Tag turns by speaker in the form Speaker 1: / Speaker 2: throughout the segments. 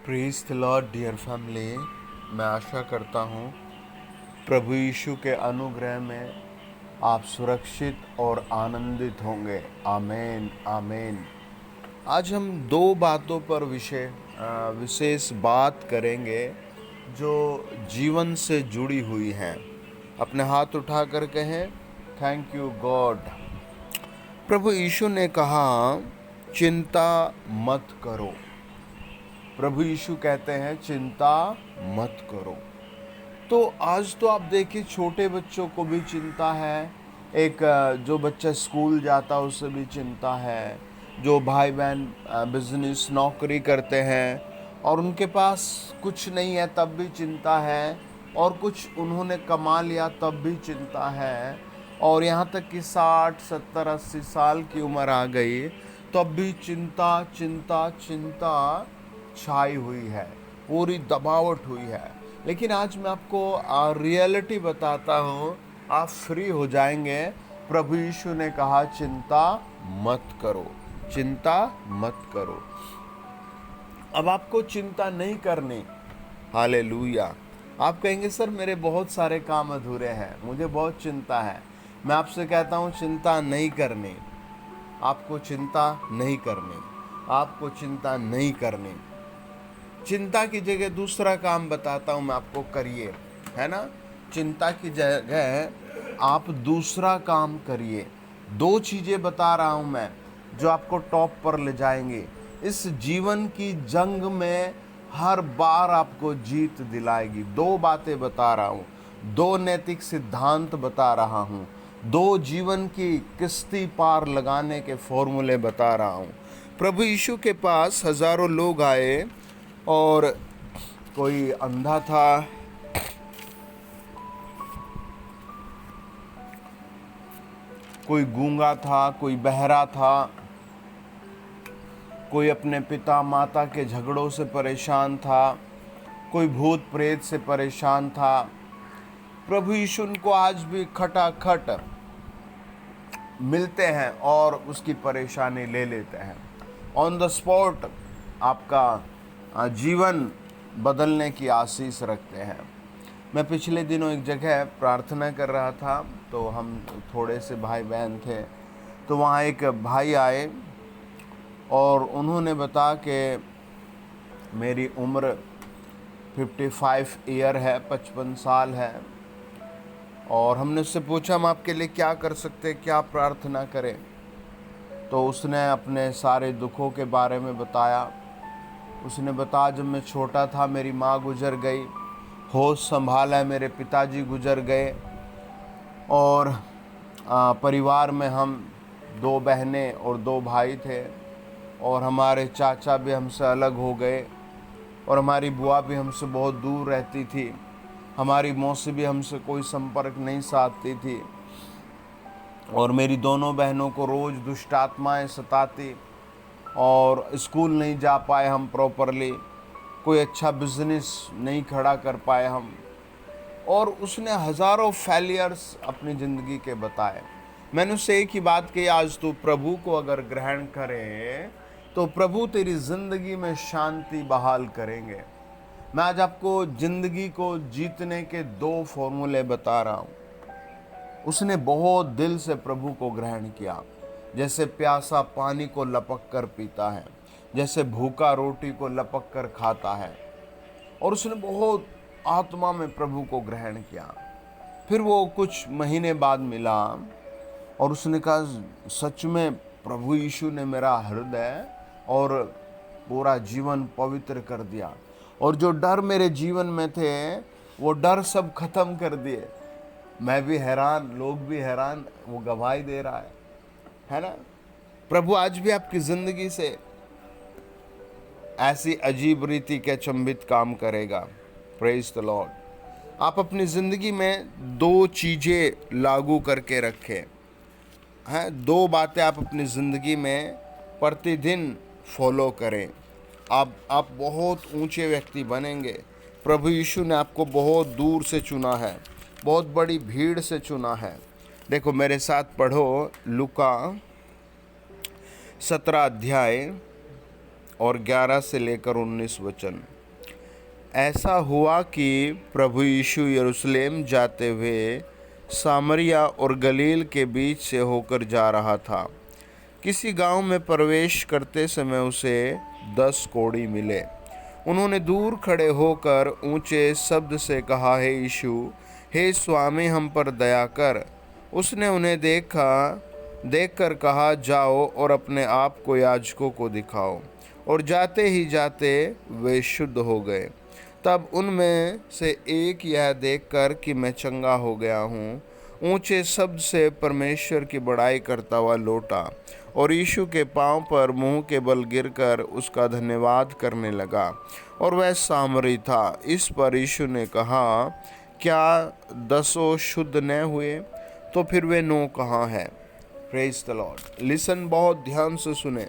Speaker 1: Praise the lord dear family. मैं आशा करता हूँ प्रभु यीशु के अनुग्रह में आप सुरक्षित और आनंदित होंगे। आमीन आमीन। आज हम दो बातों पर विशेष बात करेंगे जो जीवन से जुड़ी हुई हैं। अपने हाथ उठा कर कहें, थैंक यू गॉड। प्रभु यीशु ने कहा, चिंता मत करो। प्रभु यीशु कहते हैं चिंता मत करो। तो आज तो आप देखिए, छोटे बच्चों को भी चिंता है, एक जो बच्चा स्कूल जाता है उसे भी चिंता है, जो भाई बहन बिजनेस नौकरी करते हैं और उनके पास कुछ नहीं है तब भी चिंता है, और कुछ उन्होंने कमा लिया तब भी चिंता है, और यहाँ तक कि 60 70 80 साल की उम्र आ गई तब भी चिंता चिंता चिंता छाई हुई है, पूरी दबावट हुई है। लेकिन आज मैं आपको रियलिटी बताता हूँ, आप फ्री हो जाएंगे। प्रभु यीशु ने कहा चिंता मत करो, चिंता मत करो। अब आपको चिंता नहीं करनी। हालेलुया। आप कहेंगे सर मेरे बहुत सारे काम अधूरे हैं, मुझे बहुत चिंता है। मैं आपसे कहता हूँ चिंता नहीं करनी। आपको चिंता नहीं करनी, आपको चिंता नहीं करनी। चिंता की जगह दूसरा काम बताता हूँ मैं आपको, करिए, है ना। चिंता की जगह आप दूसरा काम करिए। दो चीज़ें बता रहा हूँ मैं जो आपको टॉप पर ले जाएंगे। इस जीवन की जंग में हर बार आपको जीत दिलाएगी। दो बातें बता रहा हूँ, दो नैतिक सिद्धांत बता रहा हूँ, दो जीवन की किश्ती पार लगाने के फॉर्मूले बता रहा हूँ। प्रभु यीशु के पास हजारों लोग आए, और कोई अंधा था, कोई गूंगा था, कोई बहरा था, कोई अपने पिता माता के झगड़ों से परेशान था, कोई भूत प्रेत से परेशान था। प्रभु यीशु उनको आज भी खटाखट मिलते हैं और उसकी परेशानी ले लेते हैं। ऑन द स्पॉट आपका जीवन बदलने की आशीष रखते हैं। मैं पिछले दिनों एक जगह प्रार्थना कर रहा था, तो हम थोड़े से भाई बहन थे, तो वहाँ एक भाई आए और उन्होंने बताया कि मेरी उम्र 55 ईयर है, 55 साल है। और हमने उससे पूछा हम आपके लिए क्या कर सकते हैं, क्या प्रार्थना करें। तो उसने अपने सारे दुखों के बारे में बताया। उसने बताया जब मैं छोटा था मेरी माँ गुजर गई, होश संभाला मेरे पिताजी गुजर गए, और परिवार में हम 2 बहनें और 2 भाई थे, और हमारे चाचा भी हमसे अलग हो गए, और हमारी बुआ भी हमसे बहुत दूर रहती थी, हमारी मौसी भी हमसे कोई संपर्क नहीं साधती थी, और मेरी दोनों बहनों को रोज़ दुष्ट आत्माएं सताती, और स्कूल नहीं जा पाए हम प्रॉपरली, कोई अच्छा बिजनेस नहीं खड़ा कर पाए हम। और उसने हज़ारों फेलियर्स अपनी ज़िंदगी के बताए। मैंने उससे एक ही बात कही, आज तू प्रभु को अगर ग्रहण करे तो प्रभु तेरी ज़िंदगी में शांति बहाल करेंगे। मैं आज आपको ज़िंदगी को जीतने के 2 फॉर्मूले बता रहा हूँ। उसने बहुत दिल से प्रभु को ग्रहण किया। जैसे प्यासा पानी को लपक कर पीता है, जैसे भूखा रोटी को लपक कर खाता है, और उसने बहुत आत्मा में प्रभु को ग्रहण किया। फिर वो कुछ महीने बाद मिला और उसने कहा सच में प्रभु यीशु ने मेरा हृदय और पूरा जीवन पवित्र कर दिया, और जो डर मेरे जीवन में थे वो डर सब खत्म कर दिए। मैं भी हैरान, लोग भी हैरान, वो गवाही दे रहा है ना। प्रभु आज भी आपकी ज़िंदगी से ऐसी अजीब रीति के अचंभित काम करेगा। Praise the Lord. आप अपनी ज़िंदगी में 2 चीज़ें लागू करके रखें, हैं 2 बातें आप अपनी ज़िंदगी में प्रतिदिन फॉलो करें। आप बहुत ऊंचे व्यक्ति बनेंगे। प्रभु यीशु ने आपको बहुत दूर से चुना है, बहुत बड़ी भीड़ से चुना है। देखो मेरे साथ पढ़ो लूका 17 अध्याय और 11 से लेकर 19 वचन। ऐसा हुआ कि प्रभु यीशु यरूशलेम जाते हुए सामरिया और गलील के बीच से होकर जा रहा था। किसी गांव में प्रवेश करते समय उसे 10 कोढ़ी मिले। उन्होंने दूर खड़े होकर ऊंचे शब्द से कहा, हे यीशु, हे स्वामी, हम पर दया कर। उसने उन्हें देखकर कहा, जाओ और अपने आप को याजकों को दिखाओ। और जाते ही जाते वे शुद्ध हो गए। तब उनमें से एक यह देखकर कि मैं चंगा हो गया हूँ, ऊंचे शब्द से परमेश्वर की बड़ाई करता हुआ लौटा और यीशु के पांव पर मुंह के बल गिरकर उसका धन्यवाद करने लगा। और वह सामरी था। इस पर यीशु ने कहा, क्या 10 शुद्ध न हुए? तो फिर वे 9 कहाँ हैं? Praise the Lord. लिसन, बहुत ध्यान से सुने।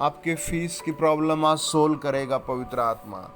Speaker 1: आपके फीस की प्रॉब्लम आज सोल्व करेगा पवित्र आत्मा।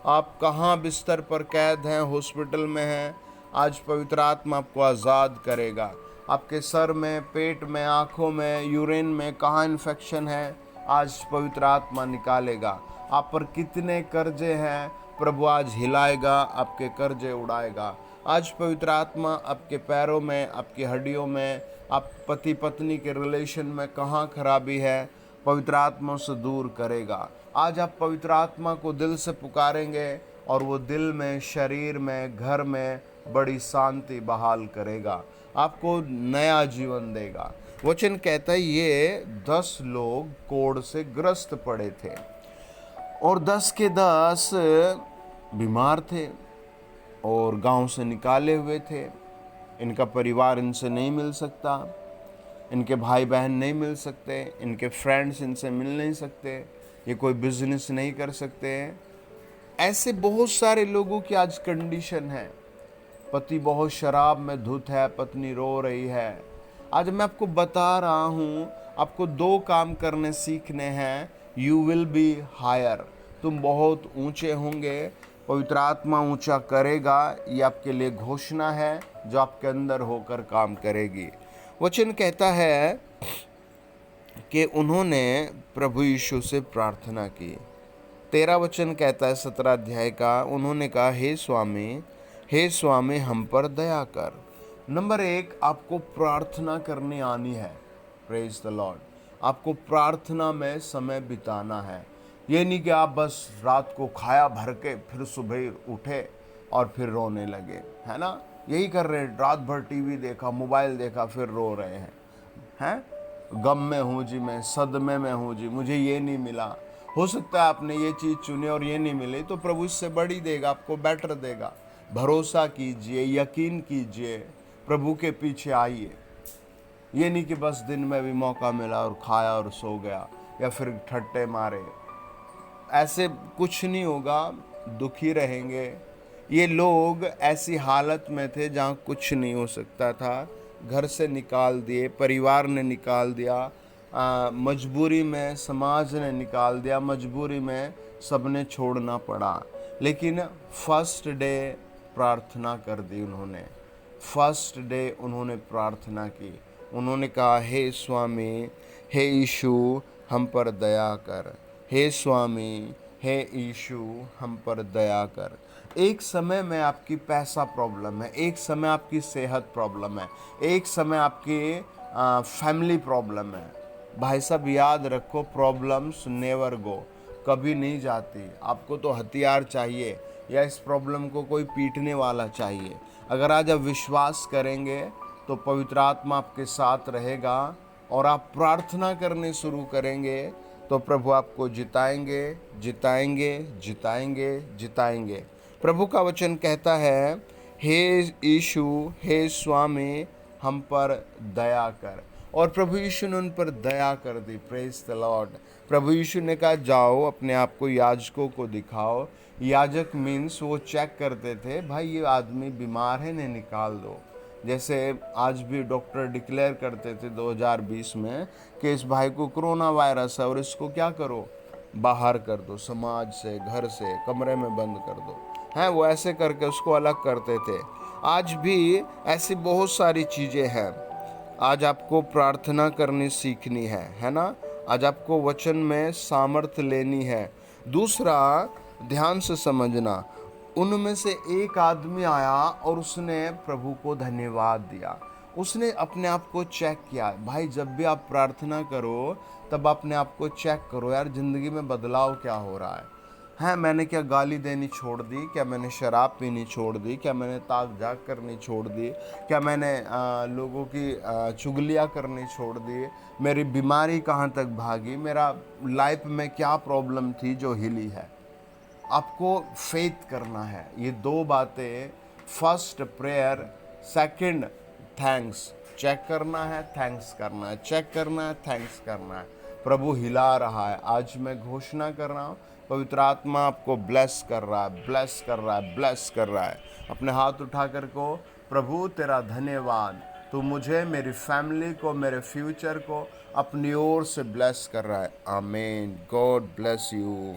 Speaker 1: आप कहाँ बिस्तर पर कैद हैं, हॉस्पिटल में हैं, आज पवित्र आत्मा आपको आज़ाद करेगा। आपके सर में, पेट में, आँखों में, यूरिन में कहाँ इन्फेक्शन है, आज पवित्र आत्मा निकालेगा। आप पर कितने कर्जे हैं, प्रभु आज हिलाएगा, आपके कर्जे उड़ाएगा। आज पवित्र आत्मा आपके पैरों में, आपकी हड्डियों में, आप पति पत्नी के रिलेशन में कहाँ खराबी है, पवित्र आत्मा से दूर करेगा। आज आप पवित्र आत्मा को दिल से पुकारेंगे और वो दिल में, शरीर में, घर में बड़ी शांति बहाल करेगा, आपको नया जीवन देगा। वचन कहता है ये 10 लोग कोढ़ से ग्रस्त पड़े थे और 10 के 10 बीमार थे और गांव से निकाले हुए थे। इनका परिवार इनसे नहीं मिल सकता, इनके भाई बहन नहीं मिल सकते, इनके फ्रेंड्स इनसे मिल नहीं सकते, ये कोई बिजनेस नहीं कर सकते। ऐसे बहुत सारे लोगों की आज कंडीशन है। पति बहुत शराब में धुत है, पत्नी रो रही है। आज मैं आपको बता रहा हूँ, आपको 2 काम करने सीखने हैं। यू विल बी हायर, तुम बहुत ऊंचे होंगे, पवित्र आत्मा ऊंचा करेगा। ये आपके लिए घोषणा है जो आपके अंदर होकर काम करेगी। वचन कहता है कि उन्होंने प्रभु यीशु से प्रार्थना की। 13 वचन कहता है 17 अध्याय का, उन्होंने कहा, हे स्वामी, हम पर दया कर। नंबर 1, आपको प्रार्थना करनी आनी है। Praise the Lord. आपको प्रार्थना में समय बिताना है। ये नहीं कि आप बस रात को खाया भर के फिर सुबह उठे और फिर रोने लगे, है ना। यही कर रहे हैं, रात भर टीवी देखा, मोबाइल देखा, फिर रो रहे हैं। गम में हूँ जी, मैं सदमे में हूँ जी, मुझे ये नहीं मिला। हो सकता है आपने ये चीज़ चुनी और ये नहीं मिली, तो प्रभु इससे बड़ी देगा, आपको बेटर देगा। भरोसा कीजिए, यकीन कीजिए, प्रभु के पीछे आइए। ये नहीं कि बस दिन में भी मौका मिला और खाया और सो गया या फिर ठट्टे मारे। ऐसे कुछ नहीं होगा, दुखी रहेंगे। ये लोग ऐसी हालत में थे जहाँ कुछ नहीं हो सकता था, घर से निकाल दिए, परिवार ने निकाल दिया, मजबूरी में समाज ने निकाल दिया, मजबूरी में सबने छोड़ना पड़ा। लेकिन फर्स्ट डे प्रार्थना कर दी उन्होंने। फर्स्ट डे उन्होंने प्रार्थना की। उन्होंने कहा, हे स्वामी, हे यीशु, हम पर दया कर। हे स्वामी, हे यीशु, हम पर दया कर। एक समय में आपकी पैसा प्रॉब्लम है, एक समय आपकी सेहत प्रॉब्लम है, एक समय आपकी फैमिली प्रॉब्लम है। भाई साहब याद रखो, प्रॉब्लम्स नेवर गो, कभी नहीं जाती। आपको तो हथियार चाहिए या इस प्रॉब्लम को कोई पीटने वाला चाहिए। अगर आज आप विश्वास करेंगे तो पवित्र आत्मा आपके साथ रहेगा और आप प्रार्थना करने शुरू करेंगे तो प्रभु आपको जिताएंगे, जिताएंगे, जिताएंगे, जिताएंगे। प्रभु का वचन कहता है, हे यीशु, हे स्वामी, हम पर दया कर। और प्रभु यीशु ने उन पर दया कर दी। Praise the lord. प्रभु यीशु ने कहा, जाओ अपने आप को याजकों को दिखाओ। याजक मीन्स वो चेक करते थे, भाई ये आदमी बीमार है, इन्हें निकाल दो। जैसे आज भी डॉक्टर डिक्लेयर करते थे 2020 में कि इस भाई को कोरोना वायरस है और इसको क्या करो, बाहर कर दो, समाज से, घर से, कमरे में बंद कर दो। हैं, वो ऐसे करके उसको अलग करते थे। आज भी ऐसी बहुत सारी चीज़ें हैं। आज आपको प्रार्थना करनी सीखनी है ना। आज आपको वचन में सामर्थ्य लेनी है। दूसरा, ध्यान से समझना। उनमें से एक आदमी आया और उसने प्रभु को धन्यवाद दिया। उसने अपने आप को चेक किया। भाई, जब भी आप प्रार्थना करो तब अपने आप को चेक करो, यार ज़िंदगी में बदलाव क्या हो रहा है। मैंने क्या गाली देनी छोड़ दी? क्या मैंने शराब पीनी छोड़ दी? क्या मैंने ताक झाक करनी छोड़ दी? क्या मैंने लोगों की चुगलियाँ करनी छोड़ दी? मेरी बीमारी कहाँ तक भागी? मेरा लाइफ में क्या प्रॉब्लम थी जो हिली है? आपको फेथ करना है। ये दो बातें, first prayer, second thanks. Check करना है, थैंक्स करना है, चेक करना है, थैंक्स करना है। प्रभु हिला रहा है। आज मैं घोषणा कर रहा हूँ, पवित्र आत्मा आपको ब्लेस कर रहा है, ब्लेस कर रहा है, ब्लेस कर रहा है। अपने हाथ उठा कर को, प्रभु तेरा धन्यवाद, तू मुझे, मेरी फैमिली को, मेरे फ्यूचर को अपनी ओर से ब्लेस कर रहा है। आमीन। God bless you.